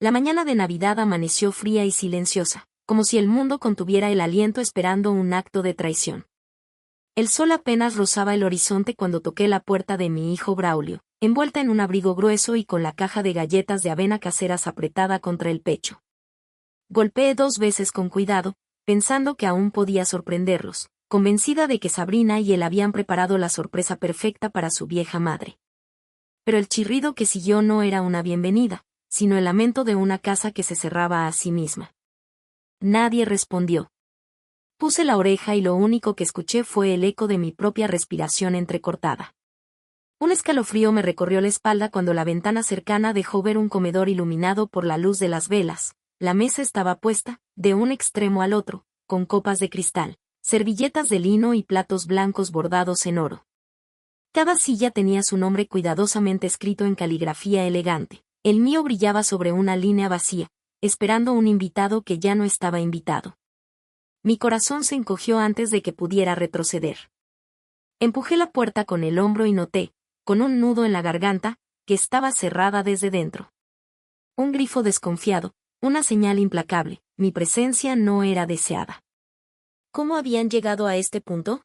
La mañana de Navidad amaneció fría y silenciosa, como si el mundo contuviera el aliento esperando un acto de traición. El sol apenas rozaba el horizonte cuando toqué la puerta de mi hijo Braulio, envuelta en un abrigo grueso y con la caja de galletas de avena caseras apretada contra el pecho. Golpeé 2 veces con cuidado, pensando que aún podía sorprenderlos, convencida de que Sabrina y él habían preparado la sorpresa perfecta para su vieja madre. Pero el chirrido que siguió no era una bienvenida, sino el lamento de una casa que se cerraba a sí misma. Nadie respondió. Puse la oreja y lo único que escuché fue el eco de mi propia respiración entrecortada. Un escalofrío me recorrió la espalda cuando la ventana cercana dejó ver un comedor iluminado por la luz de las velas. La mesa estaba puesta, de un extremo al otro, con copas de cristal, servilletas de lino y platos blancos bordados en oro. Cada silla tenía su nombre cuidadosamente escrito en caligrafía elegante. El mío brillaba sobre una línea vacía, esperando un invitado que ya no estaba invitado. Mi corazón se encogió antes de que pudiera retroceder. Empujé la puerta con el hombro y noté, con un nudo en la garganta, que estaba cerrada desde dentro. Un grifo desconfiado, una señal implacable, mi presencia no era deseada. ¿Cómo habían llegado a este punto?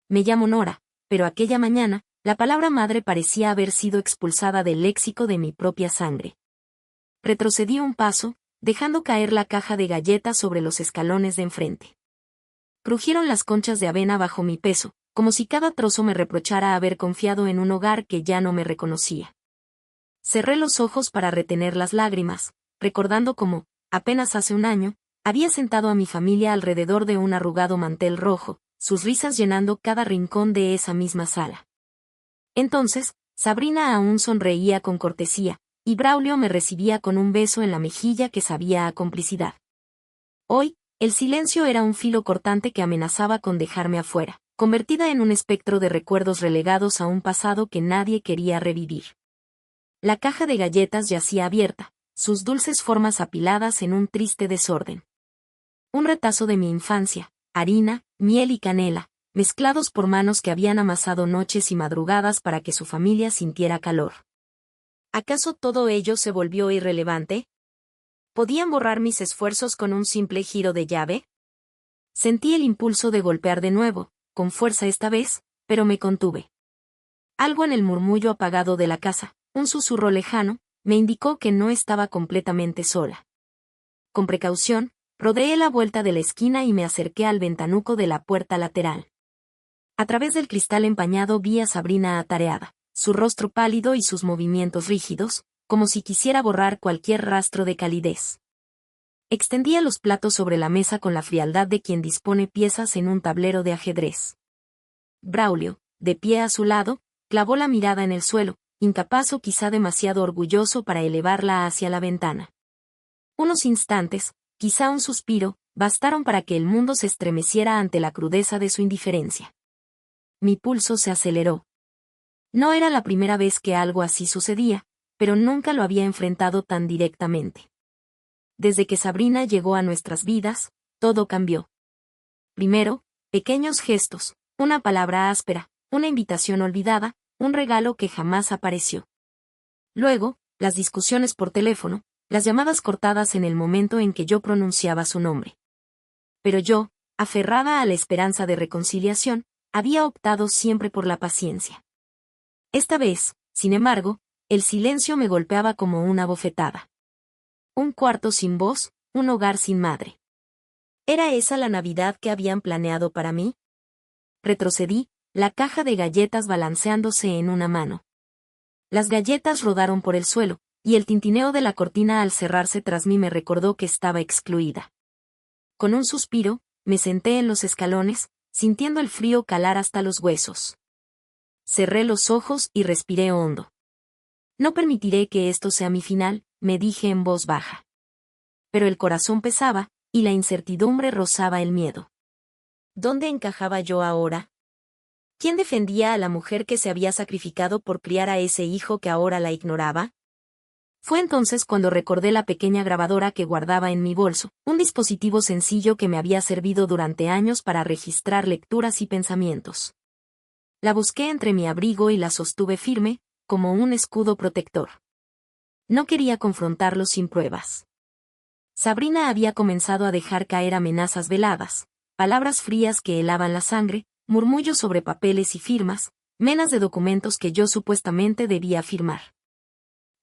Me llamo Nora, pero aquella mañana, la palabra madre parecía haber sido expulsada del léxico de mi propia sangre. Retrocedí un paso, dejando caer la caja de galletas sobre los escalones de enfrente. Crujieron las conchas de avena bajo mi peso, como si cada trozo me reprochara haber confiado en un hogar que ya no me reconocía. Cerré los ojos para retener las lágrimas, recordando cómo, apenas hace un año, había sentado a mi familia alrededor de un arrugado mantel rojo, sus risas llenando cada rincón de esa misma sala. Entonces, Sabrina aún sonreía con cortesía, y Braulio me recibía con un beso en la mejilla que sabía a complicidad. Hoy, el silencio era un filo cortante que amenazaba con dejarme afuera, convertida en un espectro de recuerdos relegados a un pasado que nadie quería revivir. La caja de galletas yacía abierta, sus dulces formas apiladas en un triste desorden. Un retazo de mi infancia, harina, miel y canela, mezclados por manos que habían amasado noches y madrugadas para que su familia sintiera calor. ¿Acaso todo ello se volvió irrelevante? ¿Podían borrar mis esfuerzos con un simple giro de llave? Sentí el impulso de golpear de nuevo, con fuerza esta vez, pero me contuve. Algo en el murmullo apagado de la casa, un susurro lejano, me indicó que no estaba completamente sola. Con precaución, rodeé la vuelta de la esquina y me acerqué al ventanuco de la puerta lateral. A través del cristal empañado vi a Sabrina atareada, su rostro pálido y sus movimientos rígidos, como si quisiera borrar cualquier rastro de calidez. Extendía los platos sobre la mesa con la frialdad de quien dispone piezas en un tablero de ajedrez. Braulio, de pie a su lado, clavó la mirada en el suelo, incapaz o quizá demasiado orgulloso para elevarla hacia la ventana. Unos instantes, quizá un suspiro, bastaron para que el mundo se estremeciera ante la crudeza de su indiferencia. Mi pulso se aceleró. No era la primera vez que algo así sucedía, pero nunca lo había enfrentado tan directamente. Desde que Sabrina llegó a nuestras vidas, todo cambió. Primero, pequeños gestos, una palabra áspera, una invitación olvidada, un regalo que jamás apareció. Luego, las discusiones por teléfono, las llamadas cortadas en el momento en que yo pronunciaba su nombre. Pero yo, aferrada a la esperanza de reconciliación, había optado siempre por la paciencia. Esta vez, sin embargo, el silencio me golpeaba como una bofetada. Un cuarto sin voz, un hogar sin madre. ¿Era esa la Navidad que habían planeado para mí? Retrocedí, la caja de galletas balanceándose en una mano. Las galletas rodaron por el suelo, y el tintineo de la cortina al cerrarse tras mí me recordó que estaba excluida. Con un suspiro, me senté en los escalones, sintiendo el frío calar hasta los huesos. Cerré los ojos y respiré hondo. No permitiré que esto sea mi final, me dije en voz baja. Pero el corazón pesaba, y la incertidumbre rozaba el miedo. ¿Dónde encajaba yo ahora? ¿Quién defendía a la mujer que se había sacrificado por criar a ese hijo que ahora la ignoraba? Fue entonces cuando recordé la pequeña grabadora que guardaba en mi bolso, un dispositivo sencillo que me había servido durante años para registrar lecturas y pensamientos. La busqué entre mi abrigo y la sostuve firme, como un escudo protector. No quería confrontarlos sin pruebas. Sabrina había comenzado a dejar caer amenazas veladas, palabras frías que helaban la sangre, murmullos sobre papeles y firmas, menas de documentos que yo supuestamente debía firmar.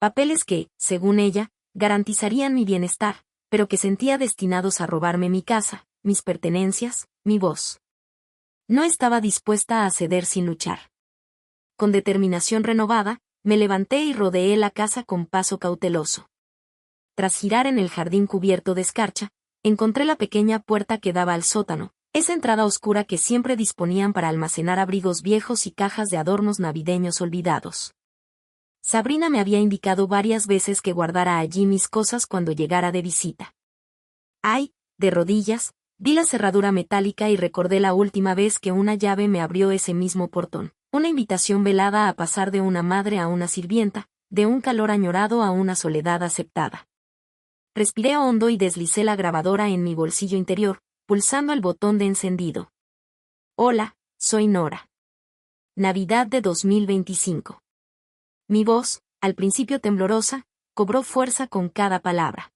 Papeles que, según ella, garantizarían mi bienestar, pero que sentía destinados a robarme mi casa, mis pertenencias, mi voz. No estaba dispuesta a ceder sin luchar. Con determinación renovada, me levanté y rodeé la casa con paso cauteloso. Tras girar en el jardín cubierto de escarcha, encontré la pequeña puerta que daba al sótano, esa entrada oscura que siempre disponían para almacenar abrigos viejos y cajas de adornos navideños olvidados. Sabrina me había indicado varias veces que guardara allí mis cosas cuando llegara de visita. Ay, de rodillas, vi la cerradura metálica y recordé la última vez que una llave me abrió ese mismo portón, una invitación velada a pasar de una madre a una sirvienta, de un calor añorado a una soledad aceptada. Respiré hondo y deslicé la grabadora en mi bolsillo interior, pulsando el botón de encendido. Hola, soy Nora. Navidad de 2025. Mi voz, al principio temblorosa, cobró fuerza con cada palabra.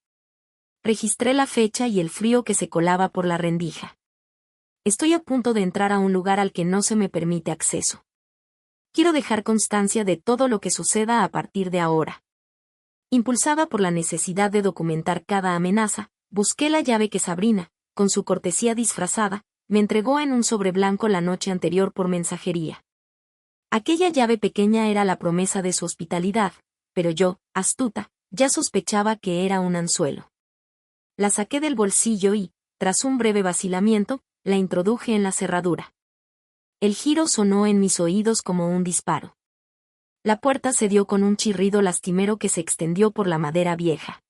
Registré la fecha y el frío que se colaba por la rendija. Estoy a punto de entrar a un lugar al que no se me permite acceso. Quiero dejar constancia de todo lo que suceda a partir de ahora. Impulsada por la necesidad de documentar cada amenaza, busqué la llave que Sabrina, con su cortesía disfrazada, me entregó en un sobre blanco la noche anterior por mensajería. Aquella llave pequeña era la promesa de su hospitalidad, pero yo, astuta, ya sospechaba que era un anzuelo. La saqué del bolsillo y, tras un breve vacilamiento, la introduje en la cerradura. El giro sonó en mis oídos como un disparo. La puerta se dio con un chirrido lastimero que se extendió por la madera vieja.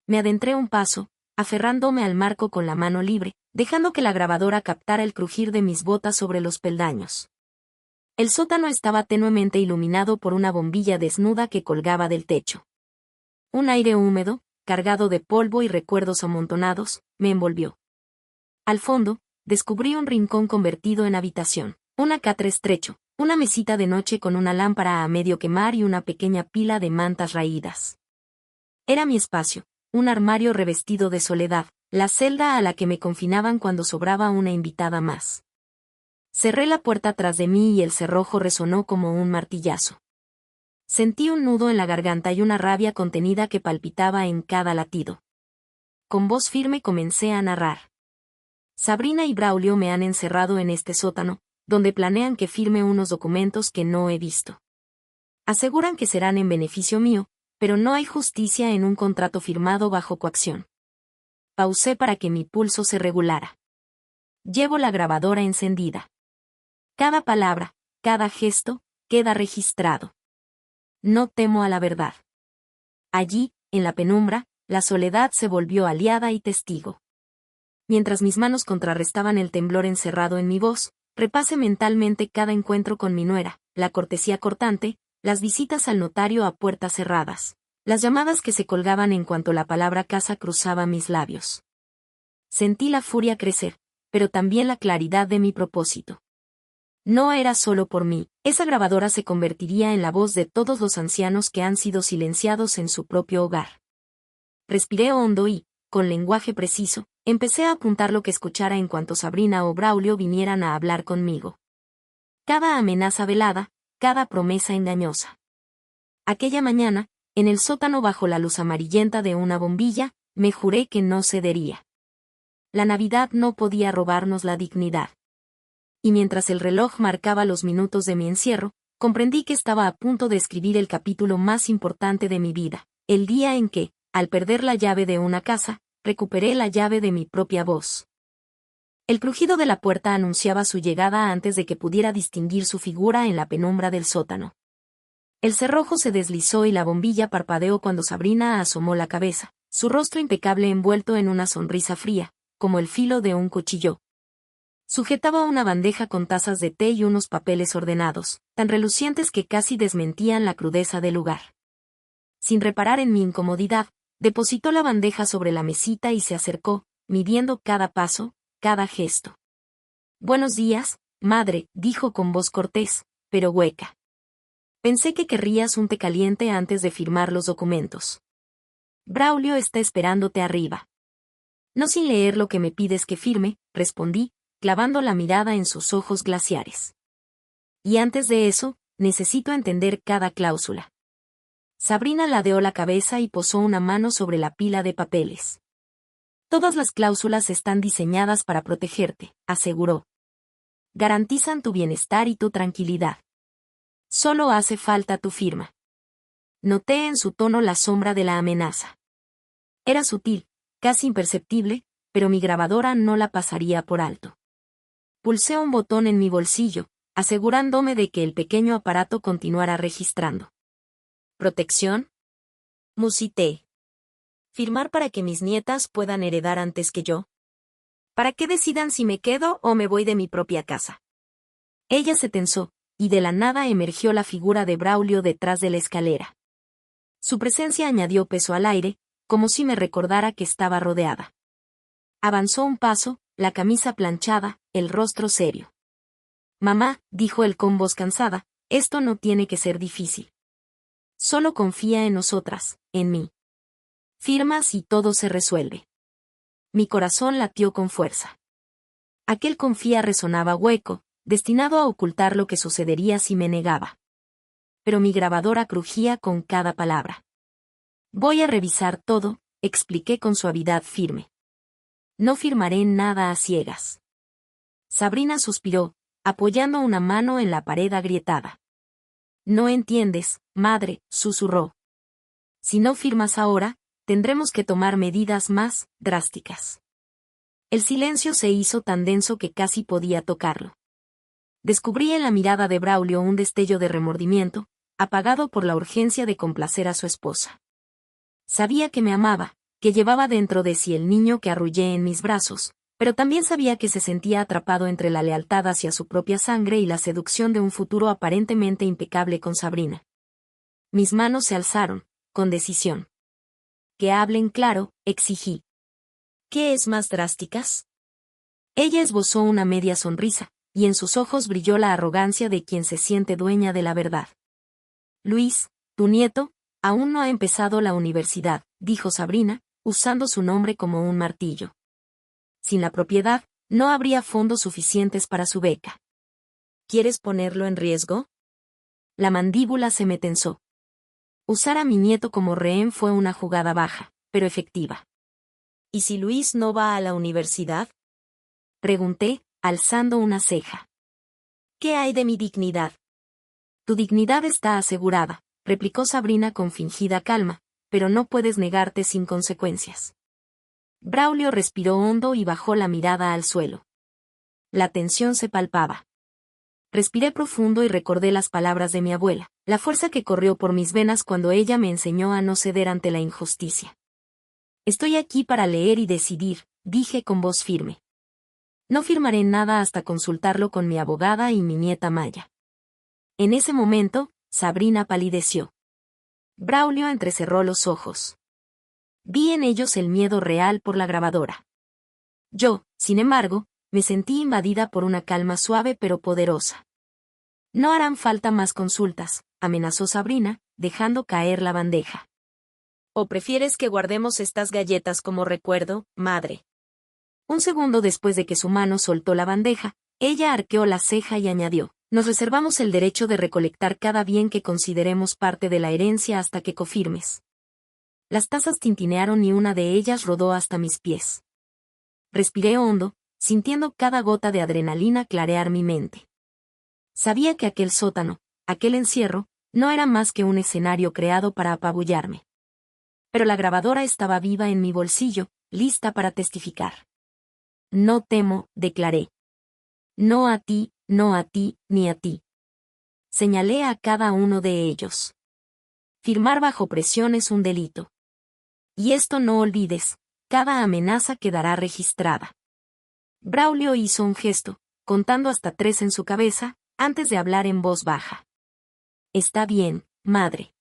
Me adentré un paso, aferrándome al marco con la mano libre, dejando que la grabadora captara el crujir de mis botas sobre los peldaños. El sótano estaba tenuemente iluminado por una bombilla desnuda que colgaba del techo. Un aire húmedo, cargado de polvo y recuerdos amontonados, me envolvió. Al fondo, descubrí un rincón convertido en habitación, un catre estrecho, una mesita de noche con una lámpara a medio quemar y una pequeña pila de mantas raídas. Era mi espacio, un armario revestido de soledad, la celda a la que me confinaban cuando sobraba una invitada más. Cerré la puerta tras de mí y el cerrojo resonó como un martillazo. Sentí un nudo en la garganta y una rabia contenida que palpitaba en cada latido. Con voz firme comencé a narrar. Sabrina y Braulio me han encerrado en este sótano, donde planean que firme unos documentos que no he visto. Aseguran que serán en beneficio mío, pero no hay justicia en un contrato firmado bajo coacción. Pausé para que mi pulso se regulara. Llevo la grabadora encendida. Cada palabra, cada gesto, queda registrado. No temo a la verdad. Allí, en la penumbra, la soledad se volvió aliada y testigo. Mientras mis manos contrarrestaban el temblor encerrado en mi voz, repasé mentalmente cada encuentro con mi nuera, la cortesía cortante, las visitas al notario a puertas cerradas, las llamadas que se colgaban en cuanto la palabra casa cruzaba mis labios. Sentí la furia crecer, pero también la claridad de mi propósito. No era solo por mí, esa grabadora se convertiría en la voz de todos los ancianos que han sido silenciados en su propio hogar. Respiré hondo y, con lenguaje preciso, empecé a apuntar lo que escuchara en cuanto Sabrina o Braulio vinieran a hablar conmigo. Cada amenaza velada, cada promesa engañosa. Aquella mañana, en el sótano bajo la luz amarillenta de una bombilla, me juré que no cedería. La Navidad no podía robarnos la dignidad. Y mientras el reloj marcaba los minutos de mi encierro, comprendí que estaba a punto de escribir el capítulo más importante de mi vida, el día en que, al perder la llave de una casa, recuperé la llave de mi propia voz. El crujido de la puerta anunciaba su llegada antes de que pudiera distinguir su figura en la penumbra del sótano. El cerrojo se deslizó y la bombilla parpadeó cuando Sabrina asomó la cabeza, su rostro impecable envuelto en una sonrisa fría, como el filo de un cuchillo. Sujetaba una bandeja con tazas de té y unos papeles ordenados, tan relucientes que casi desmentían la crudeza del lugar. Sin reparar en mi incomodidad, depositó la bandeja sobre la mesita y se acercó, midiendo cada paso, cada gesto. «Buenos días, madre», dijo con voz cortés, pero hueca. Pensé que querrías un té caliente antes de firmar los documentos. Braulio está esperándote arriba. No sin leer lo que me pides que firme, respondí, clavando la mirada en sus ojos glaciares. Y antes de eso, necesito entender cada cláusula. Sabrina ladeó la cabeza y posó una mano sobre la pila de papeles. Todas las cláusulas están diseñadas para protegerte, aseguró. Garantizan tu bienestar y tu tranquilidad. Solo hace falta tu firma. Noté en su tono la sombra de la amenaza. Era sutil, casi imperceptible, pero mi grabadora no la pasaría por alto. Pulsé un botón en mi bolsillo, asegurándome de que el pequeño aparato continuara registrando. ¿Protección? Musité. ¿Firmar para que mis nietas puedan heredar antes que yo? ¿Para que decidan si me quedo o me voy de mi propia casa? Ella se tensó, y de la nada emergió la figura de Braulio detrás de la escalera. Su presencia añadió peso al aire, como si me recordara que estaba rodeada. Avanzó un paso, la camisa planchada, el rostro serio. Mamá, dijo él con voz cansada, esto no tiene que ser difícil. Solo confía en nosotras, en mí. Firmas y todo se resuelve. Mi corazón latió con fuerza. Aquel confía resonaba hueco, destinado a ocultar lo que sucedería si me negaba. Pero mi grabadora crujía con cada palabra. Voy a revisar todo, expliqué con suavidad firme. No firmaré nada a ciegas. Sabrina suspiró, apoyando una mano en la pared agrietada. No entiendes, madre, susurró. Si no firmas ahora, tendremos que tomar medidas más drásticas. El silencio se hizo tan denso que casi podía tocarlo. Descubrí en la mirada de Braulio un destello de remordimiento, apagado por la urgencia de complacer a su esposa. Sabía que me amaba, que llevaba dentro de sí el niño que arrullé en mis brazos, pero también sabía que se sentía atrapado entre la lealtad hacia su propia sangre y la seducción de un futuro aparentemente impecable con Sabrina. Mis manos se alzaron, con decisión. Que hablen claro, exigí. ¿Qué es más drásticas? Ella esbozó una media sonrisa, y en sus ojos brilló la arrogancia de quien se siente dueña de la verdad. Luis, tu nieto, aún no ha empezado la universidad, dijo Sabrina, usando su nombre como un martillo. Sin la propiedad, no habría fondos suficientes para su beca. ¿Quieres ponerlo en riesgo? La mandíbula se me tensó. Usar a mi nieto como rehén fue una jugada baja, pero efectiva. ¿Y si Luis no va a la universidad? Pregunté, alzando una ceja. ¿Qué hay de mi dignidad? Tu dignidad está asegurada, replicó Sabrina con fingida calma, pero no puedes negarte sin consecuencias. Braulio respiró hondo y bajó la mirada al suelo. La tensión se palpaba. Respiré profundo y recordé las palabras de mi abuela, la fuerza que corrió por mis venas cuando ella me enseñó a no ceder ante la injusticia. Estoy aquí para leer y decidir, dije con voz firme. No firmaré nada hasta consultarlo con mi abogada y mi nieta Maya. En ese momento, Sabrina palideció. Braulio entrecerró los ojos. Vi en ellos el miedo real por la grabadora. Yo, sin embargo, me sentí invadida por una calma suave pero poderosa. No harán falta más consultas, amenazó Sabrina, dejando caer la bandeja. ¿O prefieres que guardemos estas galletas como recuerdo, madre? Un segundo después de que su mano soltó la bandeja, ella arqueó la ceja y añadió, nos reservamos el derecho de recolectar cada bien que consideremos parte de la herencia hasta que confirmes. Las tazas tintinearon y una de ellas rodó hasta mis pies. Respiré hondo, sintiendo cada gota de adrenalina clarear mi mente. Sabía que aquel sótano, aquel encierro, no era más que un escenario creado para apabullarme. Pero la grabadora estaba viva en mi bolsillo, lista para testificar. No temo, declaré. No a ti, ni a ti. Señalé a cada uno de ellos. Firmar bajo presión es un delito. Y esto no olvides, cada amenaza quedará registrada. Braulio hizo un gesto, contando hasta 3 en su cabeza, antes de hablar en voz baja. Está bien, madre.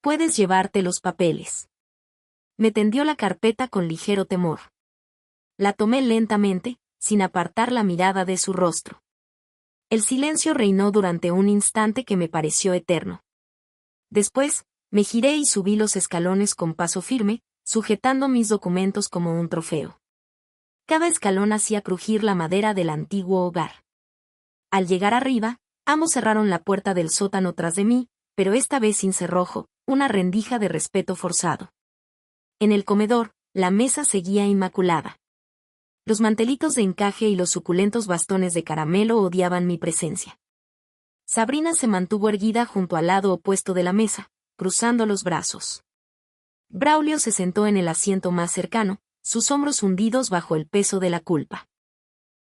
Puedes llevarte los papeles. Me tendió la carpeta con ligero temor. La tomé lentamente, sin apartar la mirada de su rostro. El silencio reinó durante un instante que me pareció eterno. Después, me giré y subí los escalones con paso firme, sujetando mis documentos como un trofeo. Cada escalón hacía crujir la madera del antiguo hogar. Al llegar arriba, ambos cerraron la puerta del sótano tras de mí, pero esta vez sin cerrojo, una rendija de respeto forzado. En el comedor, la mesa seguía inmaculada. Los mantelitos de encaje y los suculentos bastones de caramelo odiaban mi presencia. Sabrina se mantuvo erguida junto al lado opuesto de la mesa, cruzando los brazos. Braulio se sentó en el asiento más cercano, sus hombros hundidos bajo el peso de la culpa.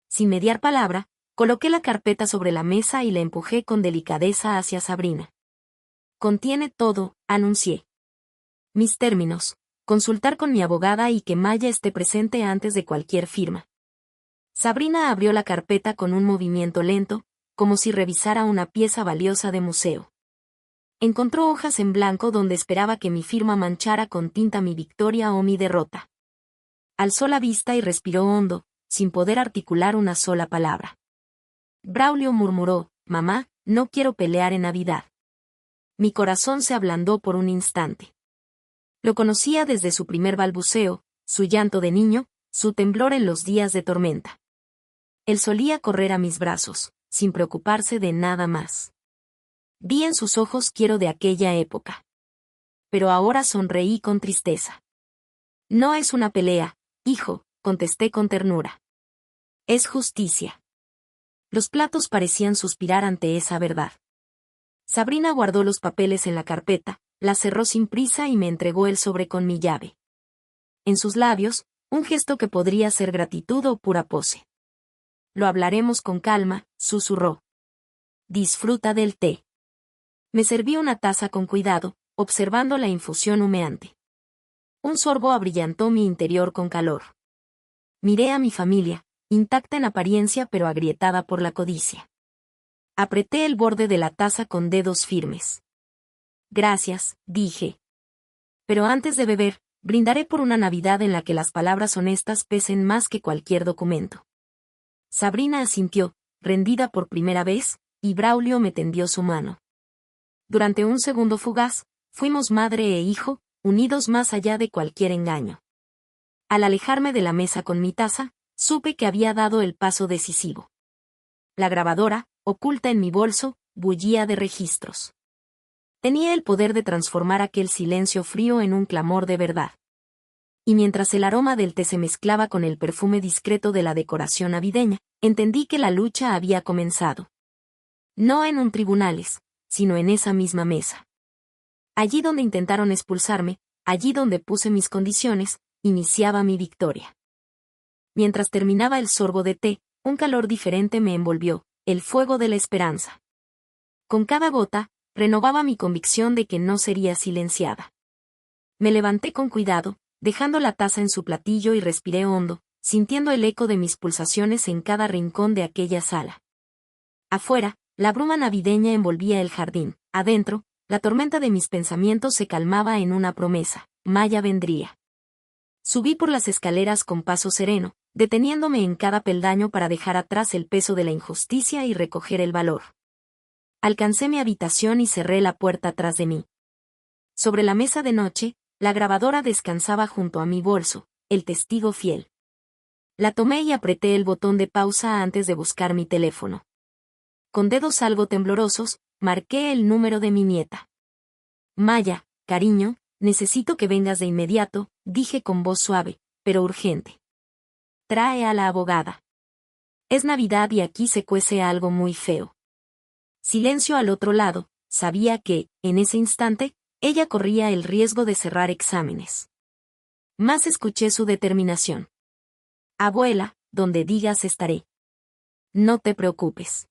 Sin mediar palabra, coloqué la carpeta sobre la mesa y la empujé con delicadeza hacia Sabrina. Contiene todo, anuncié. Mis términos, consultar con mi abogada y que Maya esté presente antes de cualquier firma. Sabrina abrió la carpeta con un movimiento lento, como si revisara una pieza valiosa de museo. Encontró hojas en blanco donde esperaba que mi firma manchara con tinta mi victoria o mi derrota. Alzó la vista y respiró hondo, sin poder articular una sola palabra. Braulio murmuró: «Mamá, no quiero pelear en Navidad». Mi corazón se ablandó por un instante. Lo conocía desde su primer balbuceo, su llanto de niño, su temblor en los días de tormenta. Él solía correr a mis brazos, sin preocuparse de nada más. Vi en sus ojos quiero de aquella época. Pero ahora sonreí con tristeza. «No es una pelea, hijo», contesté con ternura. «Es justicia». Los platos parecían suspirar ante esa verdad. Sabrina guardó los papeles en la carpeta, la cerró sin prisa y me entregó el sobre con mi llave. En sus labios, un gesto que podría ser gratitud o pura pose. «Lo hablaremos con calma», susurró. «Disfruta del té». Me serví una taza con cuidado, observando la infusión humeante. Un sorbo abrillantó mi interior con calor. Miré a mi familia, intacta en apariencia pero agrietada por la codicia. Apreté el borde de la taza con dedos firmes. «Gracias», dije. «Pero antes de beber, brindaré por una Navidad en la que las palabras honestas pesen más que cualquier documento». Sabrina asintió, rendida por primera vez, y Braulio me tendió su mano. Durante un segundo fugaz, fuimos madre e hijo, unidos más allá de cualquier engaño. Al alejarme de la mesa con mi taza, supe que había dado el paso decisivo. La grabadora, oculta en mi bolso, bullía de registros. Tenía el poder de transformar aquel silencio frío en un clamor de verdad. Y mientras el aroma del té se mezclaba con el perfume discreto de la decoración navideña, entendí que la lucha había comenzado. No en un tribunales, sino en esa misma mesa. Allí donde intentaron expulsarme, allí donde puse mis condiciones, iniciaba mi victoria. Mientras terminaba el sorbo de té, un calor diferente me envolvió, el fuego de la esperanza. Con cada gota, renovaba mi convicción de que no sería silenciada. Me levanté con cuidado, dejando la taza en su platillo y respiré hondo, sintiendo el eco de mis pulsaciones en cada rincón de aquella sala. Afuera, la bruma navideña envolvía el jardín. Adentro, la tormenta de mis pensamientos se calmaba en una promesa: Maya vendría. Subí por las escaleras con paso sereno, deteniéndome en cada peldaño para dejar atrás el peso de la injusticia y recoger el valor. Alcancé mi habitación y cerré la puerta tras de mí. Sobre la mesa de noche, la grabadora descansaba junto a mi bolso, el testigo fiel. La tomé y apreté el botón de pausa antes de buscar mi teléfono. Con dedos algo temblorosos, marqué el número de mi nieta. «Maya, cariño, necesito que vengas de inmediato», dije con voz suave, pero urgente. «Trae a la abogada. Es Navidad y aquí se cuece algo muy feo». Silencio al otro lado, sabía que, en ese instante, ella corría el riesgo de cerrar exámenes. Más escuché su determinación. «Abuela, donde digas estaré. No te preocupes».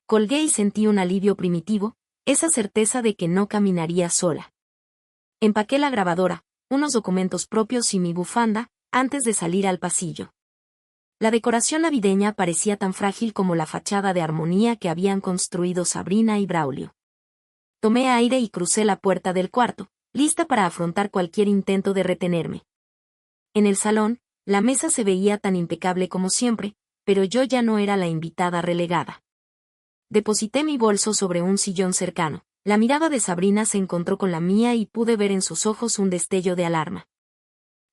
Colgué y sentí un alivio primitivo, esa certeza de que no caminaría sola. Empaqué la grabadora, unos documentos propios y mi bufanda, antes de salir al pasillo. La decoración navideña parecía tan frágil como la fachada de armonía que habían construido Sabrina y Braulio. Tomé aire y crucé la puerta del cuarto, lista para afrontar cualquier intento de retenerme. En el salón, la mesa se veía tan impecable como siempre, pero yo ya no era la invitada relegada. Deposité mi bolso sobre un sillón cercano. La mirada de Sabrina se encontró con la mía y pude ver en sus ojos un destello de alarma.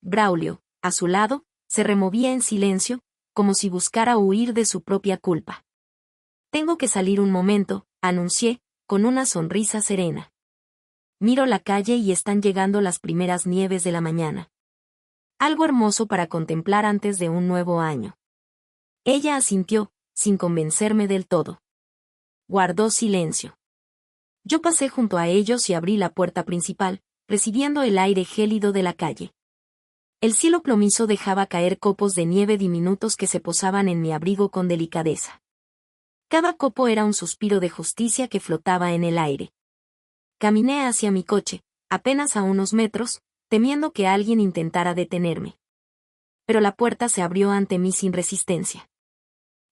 Braulio, a su lado, se removía en silencio, como si buscara huir de su propia culpa. «Tengo que salir un momento», anuncié, con una sonrisa serena. «Miro la calle y están llegando las primeras nieves de la mañana. Algo hermoso para contemplar antes de un nuevo año». Ella asintió, sin convencerme del todo. Guardó silencio. Yo pasé junto a ellos y abrí la puerta principal, recibiendo el aire gélido de la calle. El cielo plomizo dejaba caer copos de nieve diminutos que se posaban en mi abrigo con delicadeza. Cada copo era un suspiro de justicia que flotaba en el aire. Caminé hacia mi coche, apenas a unos metros, temiendo que alguien intentara detenerme. Pero la puerta se abrió ante mí sin resistencia.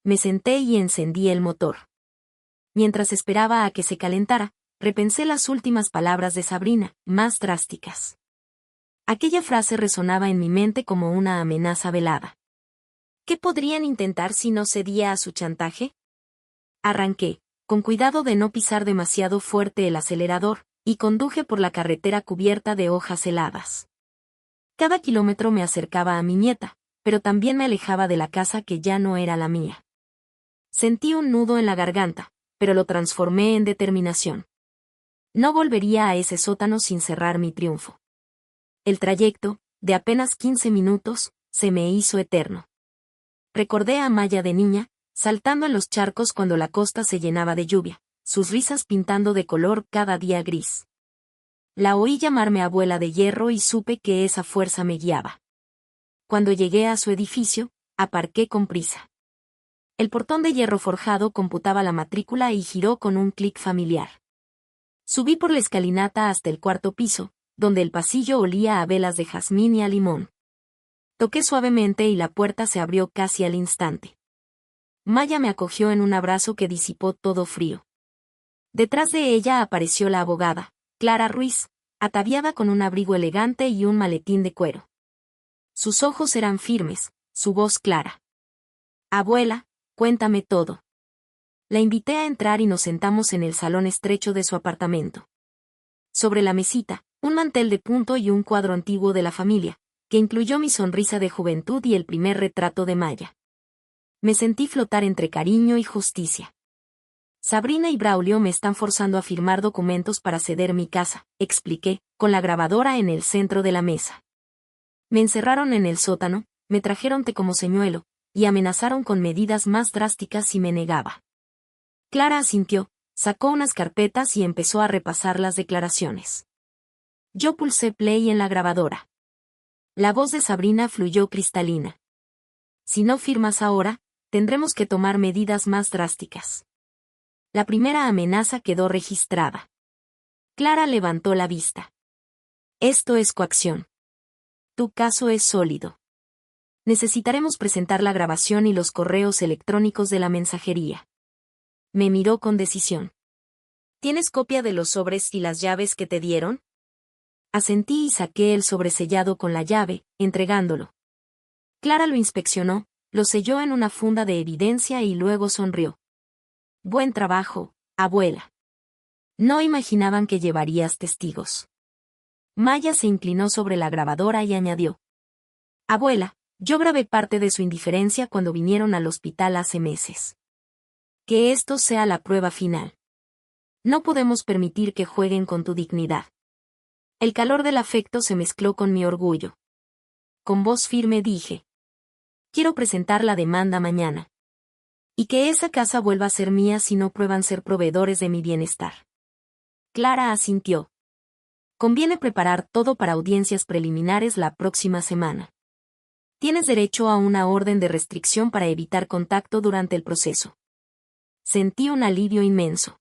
Me senté y encendí el motor. Mientras esperaba a que se calentara, repensé las últimas palabras de Sabrina, más drásticas. Aquella frase resonaba en mi mente como una amenaza velada. ¿Qué podrían intentar si no cedía a su chantaje? Arranqué, con cuidado de no pisar demasiado fuerte el acelerador, y conduje por la carretera cubierta de hojas heladas. Cada kilómetro me acercaba a mi nieta, pero también me alejaba de la casa que ya no era la mía. Sentí un nudo en la garganta, pero lo transformé en determinación. No volvería a ese sótano sin cerrar mi triunfo. El trayecto, de apenas 15 minutos, se me hizo eterno. Recordé a Maya de niña, saltando en los charcos cuando la costa se llenaba de lluvia, sus risas pintando de color cada día gris. La oí llamarme abuela de hierro y supe que esa fuerza me guiaba. Cuando llegué a su edificio, aparqué con prisa. El portón de hierro forjado computaba la matrícula y giró con un clic familiar. Subí por la escalinata hasta el cuarto piso, donde el pasillo olía a velas de jazmín y a limón. Toqué suavemente y la puerta se abrió casi al instante. Maya me acogió en un abrazo que disipó todo frío. Detrás de ella apareció la abogada, Clara Ruiz, ataviada con un abrigo elegante y un maletín de cuero. Sus ojos eran firmes, su voz clara. «Abuela, cuéntame todo». La invité a entrar y nos sentamos en el salón estrecho de su apartamento. Sobre la mesita, un mantel de punto y un cuadro antiguo de la familia, que incluyó mi sonrisa de juventud y el primer retrato de Maya. Me sentí flotar entre cariño y justicia. «Sabrina y Braulio me están forzando a firmar documentos para ceder mi casa», expliqué, con la grabadora en el centro de la mesa. Me encerraron en el sótano, me trajeron té como señuelo, y amenazaron con medidas más drásticas si me negaba. Clara asintió, sacó unas carpetas y empezó a repasar las declaraciones. Yo pulsé play en la grabadora. La voz de Sabrina fluyó cristalina. «Si no firmas ahora, tendremos que tomar medidas más drásticas». La primera amenaza quedó registrada. Clara levantó la vista. «Esto es coacción. Tu caso es sólido. Necesitaremos presentar la grabación y los correos electrónicos de la mensajería». Me miró con decisión. «¿Tienes copia de los sobres y las llaves que te dieron?» Asentí y saqué el sobresellado con la llave, entregándolo. Clara lo inspeccionó, lo selló en una funda de evidencia y luego sonrió. «Buen trabajo, abuela. No imaginaban que llevarías testigos». Maya se inclinó sobre la grabadora y añadió: «Abuela, yo grabé parte de su indiferencia cuando vinieron al hospital hace meses. Que esto sea la prueba final. No podemos permitir que jueguen con tu dignidad». El calor del afecto se mezcló con mi orgullo. Con voz firme dije: «Quiero presentar la demanda mañana. Y que esa casa vuelva a ser mía si no prueban ser proveedores de mi bienestar». Clara asintió. «Conviene preparar todo para audiencias preliminares la próxima semana. Tienes derecho a una orden de restricción para evitar contacto durante el proceso». Sentí un alivio inmenso.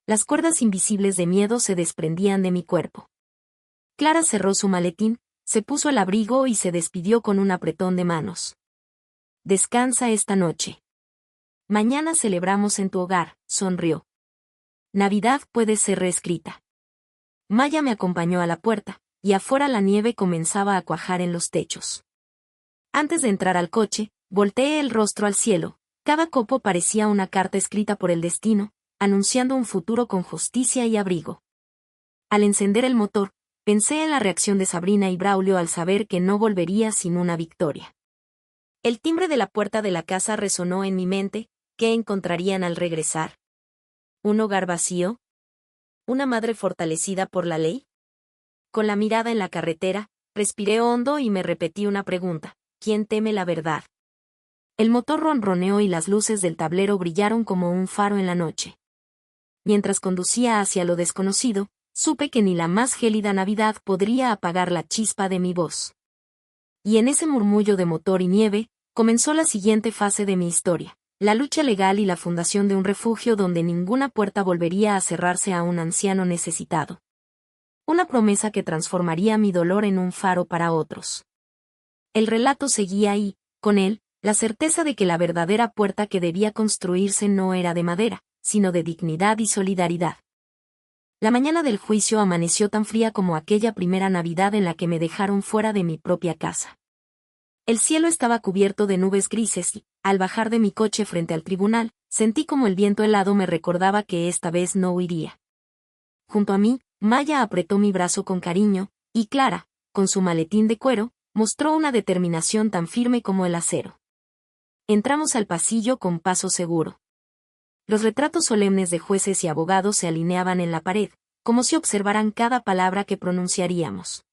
Las cuerdas invisibles de miedo se desprendían de mi cuerpo. Clara cerró su maletín, se puso el abrigo y se despidió con un apretón de manos. «Descansa esta noche. Mañana celebramos en tu hogar», sonrió. «Navidad puede ser reescrita». Maya me acompañó a la puerta, y afuera la nieve comenzaba a cuajar en los techos. Antes de entrar al coche, volteé el rostro al cielo, Cada copo parecía una carta escrita por el destino, anunciando un futuro con justicia y abrigo. Al encender el motor, pensé en la reacción de Sabrina y Braulio al saber que no volvería sin una victoria. El timbre de la puerta de la casa resonó en mi mente. ¿Qué encontrarían al regresar? ¿Un hogar vacío? ¿Una madre fortalecida por la ley? Con la mirada en la carretera, respiré hondo y me repetí una pregunta: ¿quién teme la verdad? El motor ronroneó y las luces del tablero brillaron como un faro en la noche. Mientras conducía hacia lo desconocido, supe que ni la más gélida Navidad podría apagar la chispa de mi voz. Y en ese murmullo de motor y nieve, comenzó la siguiente fase de mi historia: la lucha legal y la fundación de un refugio donde ninguna puerta volvería a cerrarse a un anciano necesitado. Una promesa que transformaría mi dolor en un faro para otros. El relato seguía y, con él, la certeza de que la verdadera puerta que debía construirse no era de madera, sino de dignidad y solidaridad. La mañana del juicio amaneció tan fría como aquella primera Navidad en la que me dejaron fuera de mi propia casa. El cielo estaba cubierto de nubes grises y, al bajar de mi coche frente al tribunal, sentí como el viento helado me recordaba que esta vez no huiría. Junto a mí, Maya apretó mi brazo con cariño, y Clara, con su maletín de cuero, mostró una determinación tan firme como el acero. Entramos al pasillo con paso seguro. Los retratos solemnes de jueces y abogados se alineaban en la pared, como si observaran cada palabra que pronunciaríamos.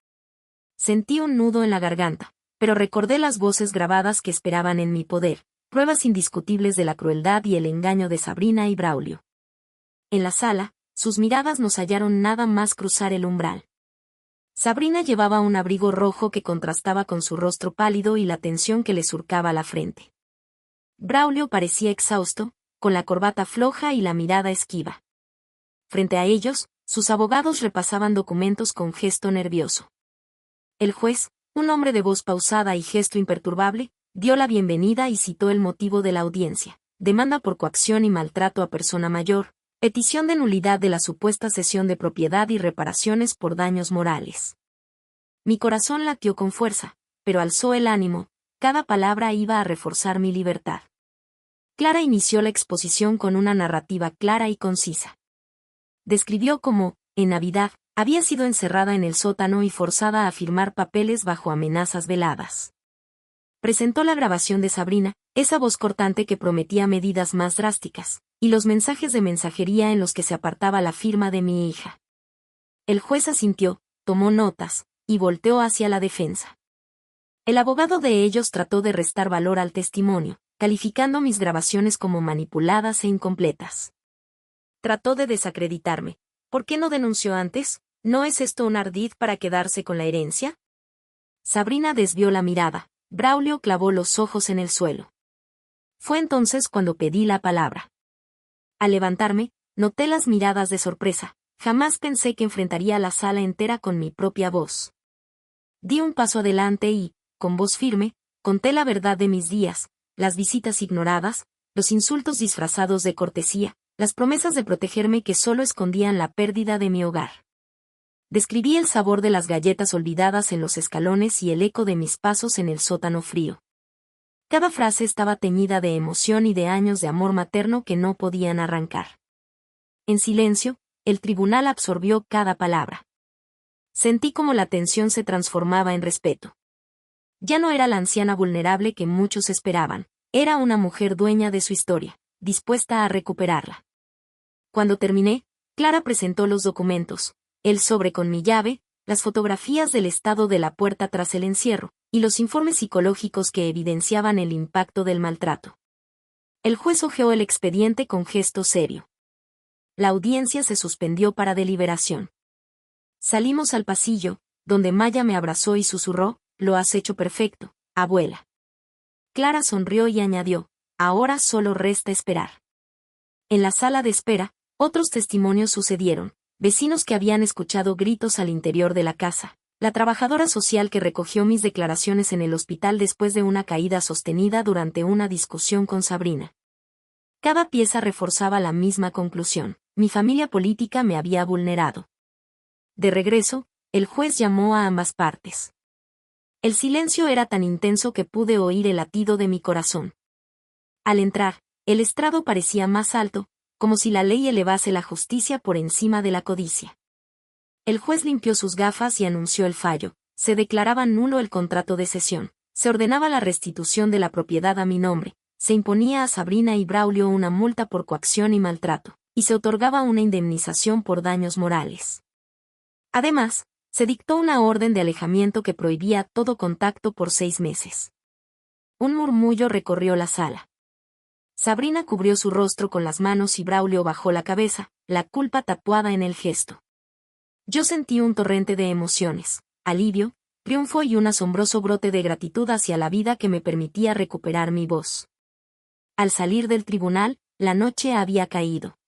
Sentí un nudo en la garganta, pero recordé las voces grabadas que esperaban en mi poder, pruebas indiscutibles de la crueldad y el engaño de Sabrina y Braulio. En la sala, sus miradas nos hallaron nada más cruzar el umbral. Sabrina llevaba un abrigo rojo que contrastaba con su rostro pálido y la tensión que le surcaba la frente. Braulio parecía exhausto, con la corbata floja y la mirada esquiva. Frente a ellos, sus abogados repasaban documentos con gesto nervioso. El juez, un hombre de voz pausada y gesto imperturbable, dio la bienvenida y citó el motivo de la audiencia: demanda por coacción y maltrato a persona mayor, petición de nulidad de la supuesta cesión de propiedad y reparaciones por daños morales. Mi corazón latió con fuerza, pero alzó el ánimo, cada palabra iba a reforzar mi libertad. Clara inició la exposición con una narrativa clara y concisa. Describió cómo, en Navidad, había sido encerrada en el sótano y forzada a firmar papeles bajo amenazas veladas. Presentó la grabación de Sabrina, esa voz cortante que prometía medidas más drásticas, y los mensajes de mensajería en los que se apartaba la firma de mi hija. El juez asintió, tomó notas, y volteó hacia la defensa. El abogado de ellos trató de restar valor al testimonio, calificando mis grabaciones como manipuladas e incompletas. Trató de desacreditarme. ¿Por qué no denunció antes? ¿No es esto un ardid para quedarse con la herencia? Sabrina desvió la mirada. Braulio clavó los ojos en el suelo. Fue entonces cuando pedí la palabra. Al levantarme, noté las miradas de sorpresa. Jamás pensé que enfrentaría la sala entera con mi propia voz. Di un paso adelante y, con voz firme, conté la verdad de mis días, las visitas ignoradas, los insultos disfrazados de cortesía, las promesas de protegerme que solo escondían la pérdida de mi hogar. Describí el sabor de las galletas olvidadas en los escalones y el eco de mis pasos en el sótano frío. Cada frase estaba teñida de emoción y de años de amor materno que no podían arrancar. En silencio, el tribunal absorbió cada palabra. Sentí como la tensión se transformaba en respeto. Ya no era la anciana vulnerable que muchos esperaban, era una mujer dueña de su historia, dispuesta a recuperarla. Cuando terminé, Clara presentó los documentos, el sobre con mi llave, las fotografías del estado de la puerta tras el encierro, y los informes psicológicos que evidenciaban el impacto del maltrato. El juez hojeó el expediente con gesto serio. La audiencia se suspendió para deliberación. Salimos al pasillo, donde Maya me abrazó y susurró: «Lo has hecho perfecto, abuela». Clara sonrió y añadió: «Ahora solo resta esperar». En la sala de espera, otros testimonios sucedieron: vecinos que habían escuchado gritos al interior de la casa, la trabajadora social que recogió mis declaraciones en el hospital después de una caída sostenida durante una discusión con Sabrina. Cada pieza reforzaba la misma conclusión: mi familia política me había vulnerado. De regreso, el juez llamó a ambas partes. El silencio era tan intenso que pude oír el latido de mi corazón. Al entrar, el estrado parecía más alto, como si la ley elevase la justicia por encima de la codicia. El juez limpió sus gafas y anunció el fallo. Se declaraba nulo el contrato de cesión, se ordenaba la restitución de la propiedad a mi nombre, se imponía a Sabrina y Braulio una multa por coacción y maltrato, y se otorgaba una indemnización por daños morales. Además, se dictó una orden de alejamiento que prohibía todo contacto por 6 meses. Un murmullo recorrió la sala. Sabrina cubrió su rostro con las manos y Braulio bajó la cabeza, la culpa tatuada en el gesto. Yo sentí un torrente de emociones, alivio, triunfo y un asombroso brote de gratitud hacia la vida que me permitía recuperar mi voz. Al salir del tribunal, la noche había caído.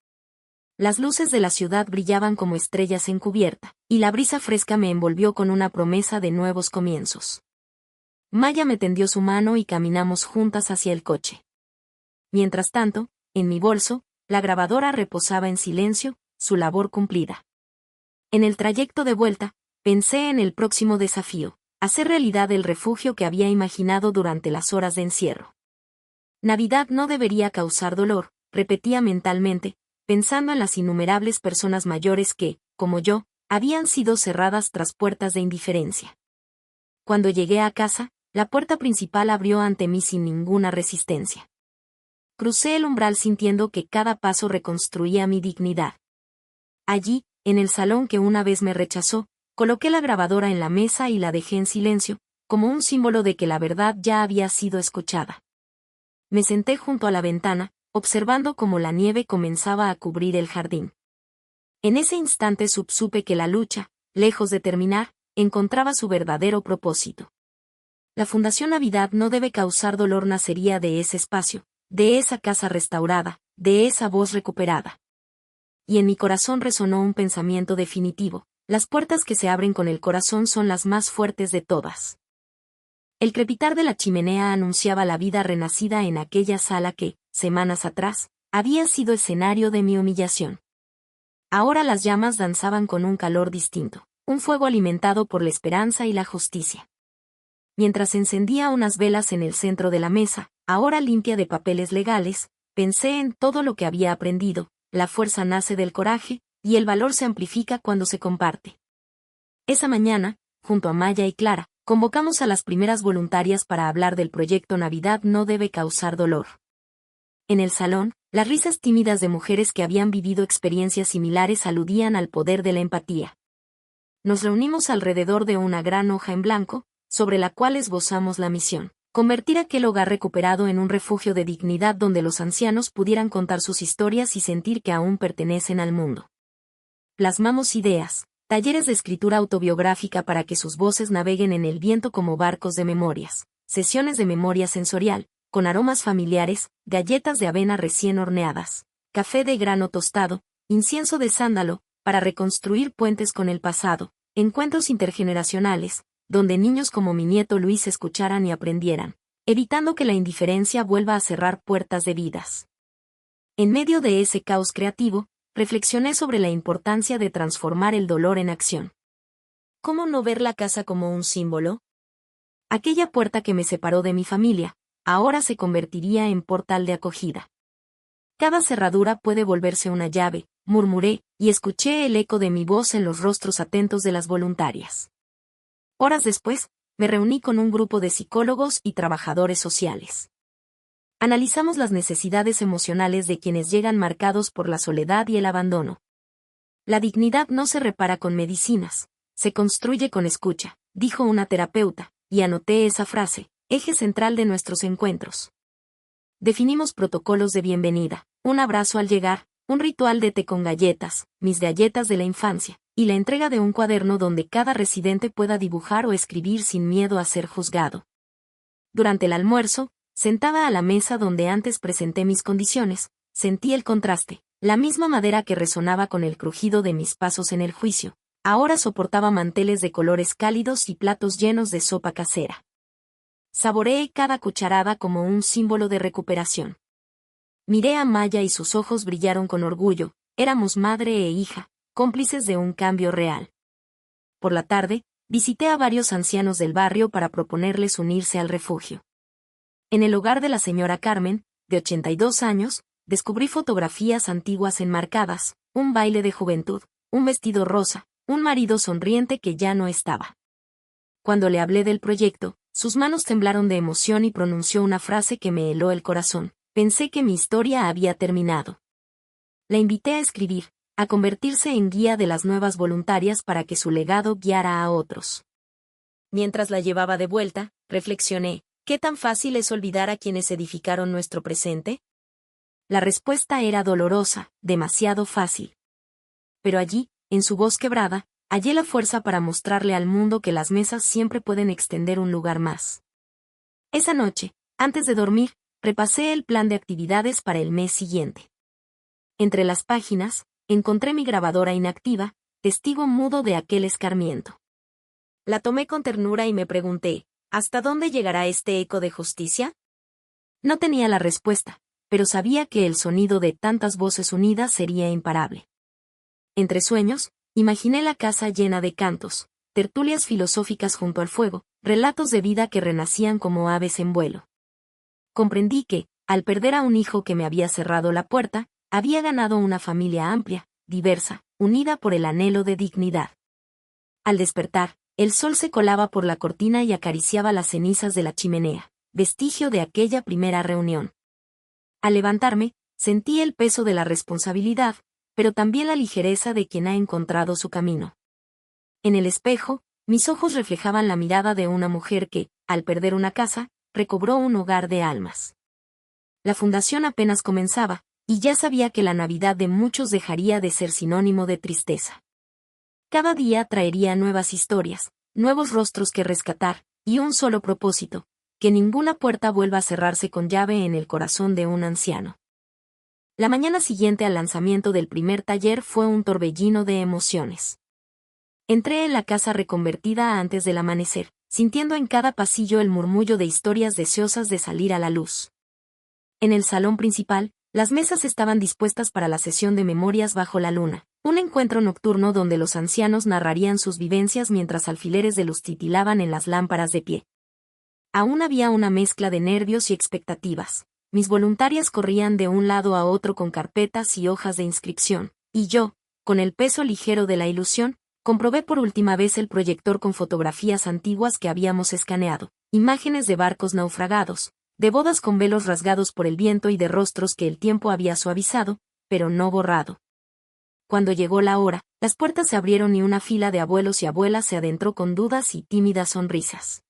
Las luces de la ciudad brillaban como estrellas en cubierta, y la brisa fresca me envolvió con una promesa de nuevos comienzos. Maya me tendió su mano y caminamos juntas hacia el coche. Mientras tanto, en mi bolso, la grabadora reposaba en silencio, su labor cumplida. En el trayecto de vuelta, pensé en el próximo desafío, hacer realidad el refugio que había imaginado durante las horas de encierro. Navidad no debería causar dolor, repetía mentalmente, pensando en las innumerables personas mayores que, como yo, habían sido cerradas tras puertas de indiferencia. Cuando llegué a casa, la puerta principal abrió ante mí sin ninguna resistencia. Crucé el umbral sintiendo que cada paso reconstruía mi dignidad. Allí, en el salón que una vez me rechazó, coloqué la grabadora en la mesa y la dejé en silencio, como un símbolo de que la verdad ya había sido escuchada. Me senté junto a la ventana, observando cómo la nieve comenzaba a cubrir el jardín. En ese instante supe que la lucha, lejos de terminar, encontraba su verdadero propósito. La Fundación Navidad no debe causar dolor nacería de ese espacio, de esa casa restaurada, de esa voz recuperada. Y en mi corazón resonó un pensamiento definitivo: las puertas que se abren con el corazón son las más fuertes de todas. El crepitar de la chimenea anunciaba la vida renacida en aquella sala que, semanas atrás, había sido escenario de mi humillación. Ahora las llamas danzaban con un calor distinto, un fuego alimentado por la esperanza y la justicia. Mientras encendía unas velas en el centro de la mesa, ahora limpia de papeles legales, pensé en todo lo que había aprendido. La fuerza nace del coraje, y el valor se amplifica cuando se comparte. Esa mañana, junto a Maya y Clara, convocamos a las primeras voluntarias para hablar del proyecto Navidad no debe causar dolor. En el salón, las risas tímidas de mujeres que habían vivido experiencias similares aludían al poder de la empatía. Nos reunimos alrededor de una gran hoja en blanco, sobre la cual esbozamos la misión: convertir aquel hogar recuperado en un refugio de dignidad donde los ancianos pudieran contar sus historias y sentir que aún pertenecen al mundo. Plasmamos ideas, talleres de escritura autobiográfica para que sus voces naveguen en el viento como barcos de memorias, sesiones de memoria sensorial, con aromas familiares, galletas de avena recién horneadas, café de grano tostado, incienso de sándalo, para reconstruir puentes con el pasado, encuentros intergeneracionales, donde niños como mi nieto Luis escucharan y aprendieran, evitando que la indiferencia vuelva a cerrar puertas de vidas. En medio de ese caos creativo, reflexioné sobre la importancia de transformar el dolor en acción. ¿Cómo no ver la casa como un símbolo? Aquella puerta que me separó de mi familia, ahora se convertiría en portal de acogida. Cada cerradura puede volverse una llave, murmuré, y escuché el eco de mi voz en los rostros atentos de las voluntarias. Horas después, me reuní con un grupo de psicólogos y trabajadores sociales. Analizamos las necesidades emocionales de quienes llegan marcados por la soledad y el abandono. La dignidad no se repara con medicinas, se construye con escucha, dijo una terapeuta, y anoté esa frase, eje central de nuestros encuentros. Definimos protocolos de bienvenida, un abrazo al llegar, un ritual de té con galletas, mis galletas de la infancia, y la entrega de un cuaderno donde cada residente pueda dibujar o escribir sin miedo a ser juzgado. Durante el almuerzo, sentada a la mesa donde antes presenté mis condiciones, sentí el contraste: la misma madera que resonaba con el crujido de mis pasos en el juicio, ahora soportaba manteles de colores cálidos y platos llenos de sopa casera. Saboreé cada cucharada como un símbolo de recuperación. Miré a Maya y sus ojos brillaron con orgullo: éramos madre e hija, cómplices de un cambio real. Por la tarde, visité a varios ancianos del barrio para proponerles unirse al refugio. En el hogar de la señora Carmen, de 82 años, descubrí fotografías antiguas enmarcadas, un baile de juventud, un vestido rosa, un marido sonriente que ya no estaba. Cuando le hablé del proyecto, sus manos temblaron de emoción y pronunció una frase que me heló el corazón. Pensé que mi historia había terminado. La invité a escribir, a convertirse en guía de las nuevas voluntarias para que su legado guiara a otros. Mientras la llevaba de vuelta, reflexioné, ¿qué tan fácil es olvidar a quienes edificaron nuestro presente? La respuesta era dolorosa, demasiado fácil. Pero allí, en su voz quebrada, hallé la fuerza para mostrarle al mundo que las mesas siempre pueden extender un lugar más. Esa noche, antes de dormir, repasé el plan de actividades para el mes siguiente. Entre las páginas, encontré mi grabadora inactiva, testigo mudo de aquel escarmiento. La tomé con ternura y me pregunté, ¿hasta dónde llegará este eco de justicia? No tenía la respuesta, pero sabía que el sonido de tantas voces unidas sería imparable. Entre sueños, imaginé la casa llena de cantos, tertulias filosóficas junto al fuego, relatos de vida que renacían como aves en vuelo. Comprendí que, al perder a un hijo que me había cerrado la puerta, había ganado una familia amplia, diversa, unida por el anhelo de dignidad. Al despertar, el sol se colaba por la cortina y acariciaba las cenizas de la chimenea, vestigio de aquella primera reunión. Al levantarme, sentí el peso de la responsabilidad, pero también la ligereza de quien ha encontrado su camino. En el espejo, mis ojos reflejaban la mirada de una mujer que, al perder una casa, recobró un hogar de almas. La fundación apenas comenzaba, y ya sabía que la Navidad de muchos dejaría de ser sinónimo de tristeza. Cada día traería nuevas historias, nuevos rostros que rescatar, y un solo propósito, que ninguna puerta vuelva a cerrarse con llave en el corazón de un anciano. La mañana siguiente al lanzamiento del primer taller fue un torbellino de emociones. Entré en la casa reconvertida antes del amanecer, sintiendo en cada pasillo el murmullo de historias deseosas de salir a la luz. En el salón principal, las mesas estaban dispuestas para la sesión de memorias bajo la luna, un encuentro nocturno donde los ancianos narrarían sus vivencias mientras alfileres de luz titilaban en las lámparas de pie. Aún había una mezcla de nervios y expectativas. Mis voluntarias corrían de un lado a otro con carpetas y hojas de inscripción, y yo, con el peso ligero de la ilusión, comprobé por última vez el proyector con fotografías antiguas que habíamos escaneado, imágenes de barcos naufragados, de bodas con velos rasgados por el viento y de rostros que el tiempo había suavizado, pero no borrado. Cuando llegó la hora, las puertas se abrieron y una fila de abuelos y abuelas se adentró con dudas y tímidas sonrisas.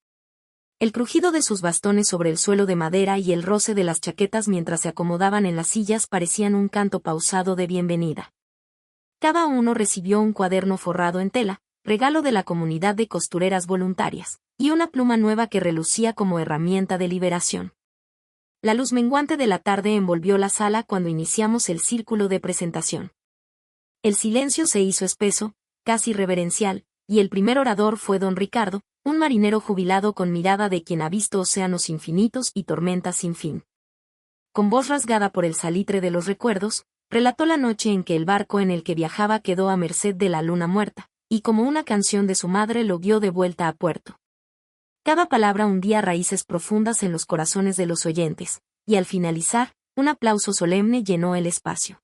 El crujido de sus bastones sobre el suelo de madera y el roce de las chaquetas mientras se acomodaban en las sillas parecían un canto pausado de bienvenida. Cada uno recibió un cuaderno forrado en tela, regalo de la comunidad de costureras voluntarias, y una pluma nueva que relucía como herramienta de liberación. La luz menguante de la tarde envolvió la sala cuando iniciamos el círculo de presentación. El silencio se hizo espeso, casi reverencial, y el primer orador fue don Ricardo, un marinero jubilado con mirada de quien ha visto océanos infinitos y tormentas sin fin. Con voz rasgada por el salitre de los recuerdos, relató la noche en que el barco en el que viajaba quedó a merced de la luna muerta, y como una canción de su madre lo guió de vuelta a puerto. Cada palabra hundía raíces profundas en los corazones de los oyentes, y al finalizar, un aplauso solemne llenó el espacio.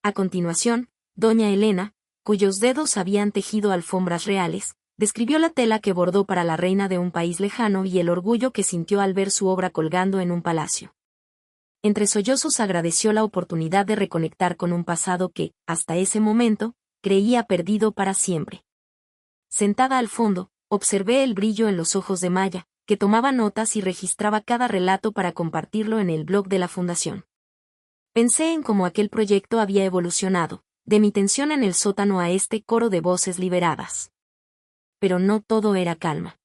A continuación, doña Elena, cuyos dedos habían tejido alfombras reales, describió la tela que bordó para la reina de un país lejano y el orgullo que sintió al ver su obra colgando en un palacio. Entre sollozos agradeció la oportunidad de reconectar con un pasado que, hasta ese momento, creía perdido para siempre. Sentada al fondo, observé el brillo en los ojos de Maya, que tomaba notas y registraba cada relato para compartirlo en el blog de la fundación. Pensé en cómo aquel proyecto había evolucionado, de mi tensión en el sótano a este coro de voces liberadas. Pero no todo era calma.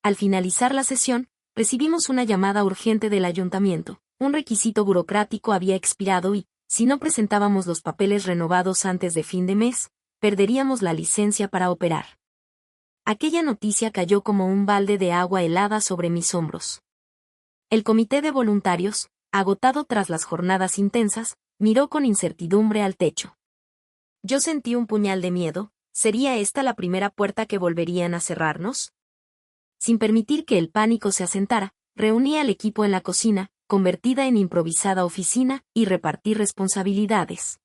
Al finalizar la sesión, recibimos una llamada urgente del ayuntamiento. Un requisito burocrático había expirado y, si no presentábamos los papeles renovados antes de fin de mes, perderíamos la licencia para operar. Aquella noticia cayó como un balde de agua helada sobre mis hombros. El comité de voluntarios, agotado tras las jornadas intensas, miró con incertidumbre al techo. Yo sentí un puñal de miedo. ¿Sería esta la primera puerta que volverían a cerrarnos? Sin permitir que el pánico se asentara, reuní al equipo en la cocina, convertida en improvisada oficina, y repartir responsabilidades.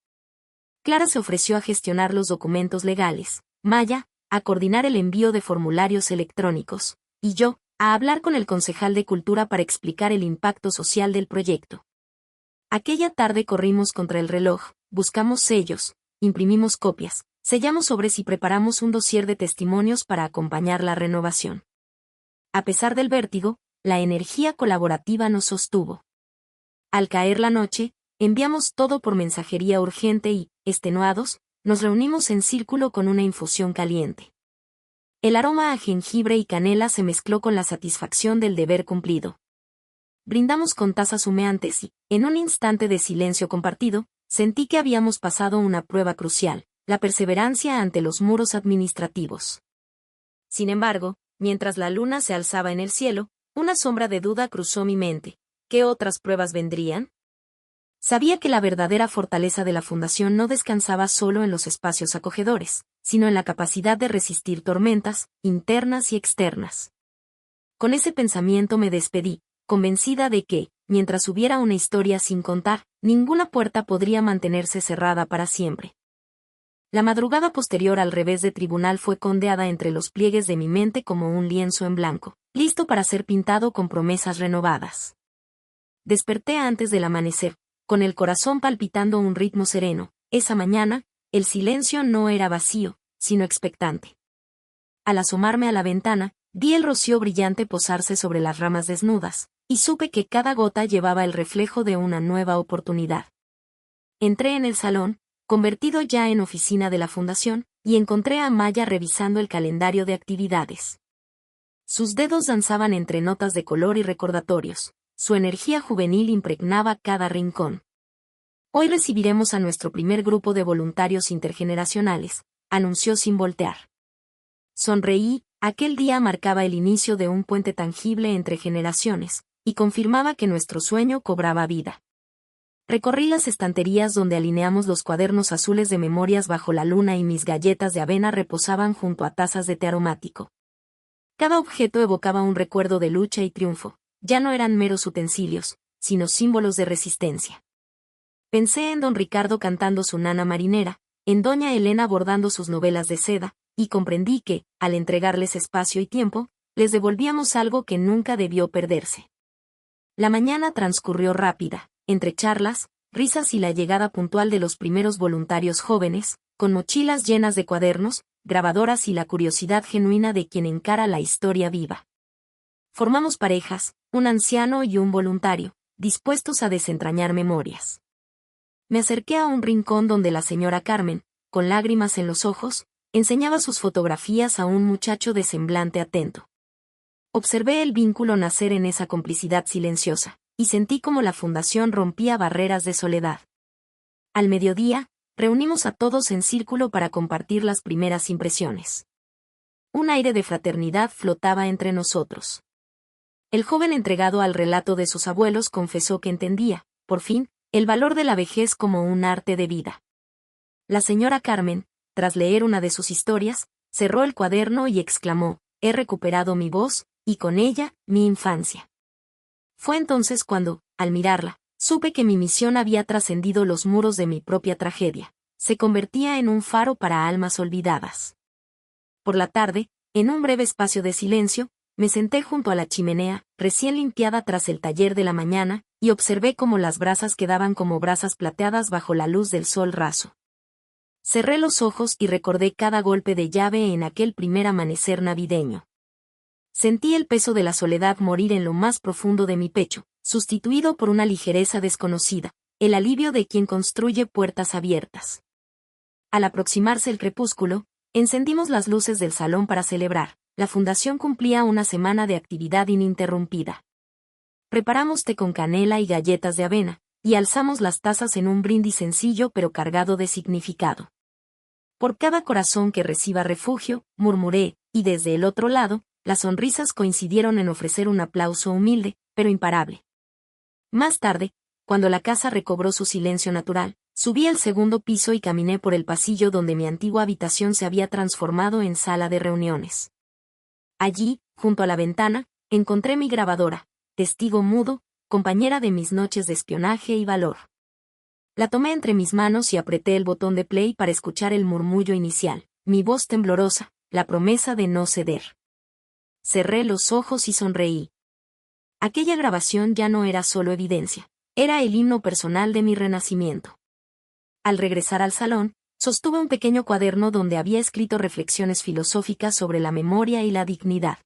Clara se ofreció a gestionar los documentos legales, Maya, a coordinar el envío de formularios electrónicos, y yo, a hablar con el concejal de Cultura para explicar el impacto social del proyecto. Aquella tarde corrimos contra el reloj, buscamos sellos, imprimimos copias, sellamos sobres y preparamos un dossier de testimonios para acompañar la renovación. A pesar del vértigo, la energía colaborativa nos sostuvo. Al caer la noche, enviamos todo por mensajería urgente y, extenuados, nos reunimos en círculo con una infusión caliente. El aroma a jengibre y canela se mezcló con la satisfacción del deber cumplido. Brindamos con tazas humeantes y, en un instante de silencio compartido, sentí que habíamos pasado una prueba crucial, la perseverancia ante los muros administrativos. Sin embargo, mientras la luna se alzaba en el cielo, una sombra de duda cruzó mi mente. ¿Qué otras pruebas vendrían? Sabía que la verdadera fortaleza de la fundación no descansaba solo en los espacios acogedores, sino en la capacidad de resistir tormentas, internas y externas. Con ese pensamiento me despedí, convencida de que, mientras hubiera una historia sin contar, ninguna puerta podría mantenerse cerrada para siempre. La madrugada posterior al revés de tribunal fue condeada entre los pliegues de mi mente como un lienzo en blanco, listo para ser pintado con promesas renovadas. Desperté antes del amanecer, con el corazón palpitando a un ritmo sereno. Esa mañana, el silencio no era vacío, sino expectante. Al asomarme a la ventana, vi el rocío brillante posarse sobre las ramas desnudas, y supe que cada gota llevaba el reflejo de una nueva oportunidad. Entré en el salón, convertido ya en oficina de la fundación, y encontré a Maya revisando el calendario de actividades. Sus dedos danzaban entre notas de color y recordatorios. Su energía juvenil impregnaba cada rincón. Hoy recibiremos a nuestro primer grupo de voluntarios intergeneracionales, anunció sin voltear. Sonreí, aquel día marcaba el inicio de un puente tangible entre generaciones, y confirmaba que nuestro sueño cobraba vida. Recorrí las estanterías donde alineamos los cuadernos azules de memorias bajo la luna y mis galletas de avena reposaban junto a tazas de té aromático. Cada objeto evocaba un recuerdo de lucha y triunfo. Ya no eran meros utensilios, sino símbolos de resistencia. Pensé en don Ricardo cantando su nana marinera, en doña Elena bordando sus novelas de seda, y comprendí que, al entregarles espacio y tiempo, les devolvíamos algo que nunca debió perderse. La mañana transcurrió rápida, entre charlas, risas y la llegada puntual de los primeros voluntarios jóvenes, con mochilas llenas de cuadernos, grabadoras y la curiosidad genuina de quien encara la historia viva. Formamos parejas, un anciano y un voluntario, dispuestos a desentrañar memorias. Me acerqué a un rincón donde la señora Carmen, con lágrimas en los ojos, enseñaba sus fotografías a un muchacho de semblante atento. Observé el vínculo nacer en esa complicidad silenciosa, y sentí como la fundación rompía barreras de soledad. Al mediodía, reunimos a todos en círculo para compartir las primeras impresiones. Un aire de fraternidad flotaba entre nosotros. El joven entregado al relato de sus abuelos confesó que entendía, por fin, el valor de la vejez como un arte de vida. La señora Carmen, tras leer una de sus historias, cerró el cuaderno y exclamó: «He recuperado mi voz, y con ella, mi infancia». Fue entonces cuando, al mirarla, supe que mi misión había trascendido los muros de mi propia tragedia. Se convertía en un faro para almas olvidadas. Por la tarde, en un breve espacio de silencio, me senté junto a la chimenea, recién limpiada tras el taller de la mañana, y observé cómo las brasas quedaban como brasas plateadas bajo la luz del sol raso. Cerré los ojos y recordé cada golpe de llave en aquel primer amanecer navideño. Sentí el peso de la soledad morir en lo más profundo de mi pecho, sustituido por una ligereza desconocida, el alivio de quien construye puertas abiertas. Al aproximarse el crepúsculo, encendimos las luces del salón para celebrar. La fundación cumplía una semana de actividad ininterrumpida. Preparamos té con canela y galletas de avena, y alzamos las tazas en un brindis sencillo pero cargado de significado. Por cada corazón que reciba refugio, murmuré, y desde el otro lado, las sonrisas coincidieron en ofrecer un aplauso humilde, pero imparable. Más tarde, cuando la casa recobró su silencio natural, subí al segundo piso y caminé por el pasillo donde mi antigua habitación se había transformado en sala de reuniones. Allí, junto a la ventana, encontré mi grabadora, testigo mudo, compañera de mis noches de espionaje y valor. La tomé entre mis manos y apreté el botón de play para escuchar el murmullo inicial, mi voz temblorosa, la promesa de no ceder. Cerré los ojos y sonreí. Aquella grabación ya no era solo evidencia, era el himno personal de mi renacimiento. Al regresar al salón, sostuve un pequeño cuaderno donde había escrito reflexiones filosóficas sobre la memoria y la dignidad.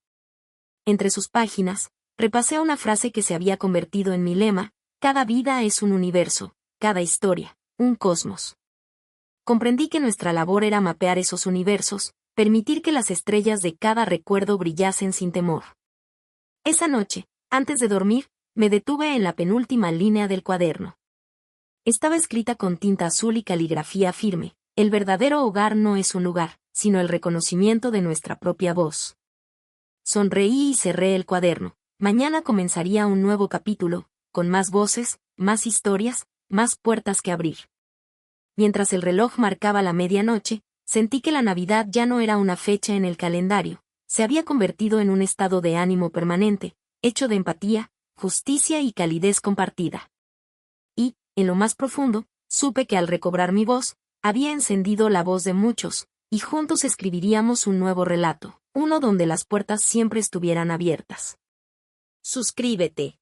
Entre sus páginas, repasé una frase que se había convertido en mi lema: cada vida es un universo, cada historia, un cosmos. Comprendí que nuestra labor era mapear esos universos, permitir que las estrellas de cada recuerdo brillasen sin temor. Esa noche, antes de dormir, me detuve en la penúltima línea del cuaderno. Estaba escrita con tinta azul y caligrafía firme: el verdadero hogar no es un lugar, sino el reconocimiento de nuestra propia voz. Sonreí y cerré el cuaderno. Mañana comenzaría un nuevo capítulo, con más voces, más historias, más puertas que abrir. Mientras el reloj marcaba la medianoche, sentí que la Navidad ya no era una fecha en el calendario, se había convertido en un estado de ánimo permanente, hecho de empatía, justicia y calidez compartida. Y, en lo más profundo, supe que al recobrar mi voz, había encendido la voz de muchos, y juntos escribiríamos un nuevo relato, uno donde las puertas siempre estuvieran abiertas. Suscríbete.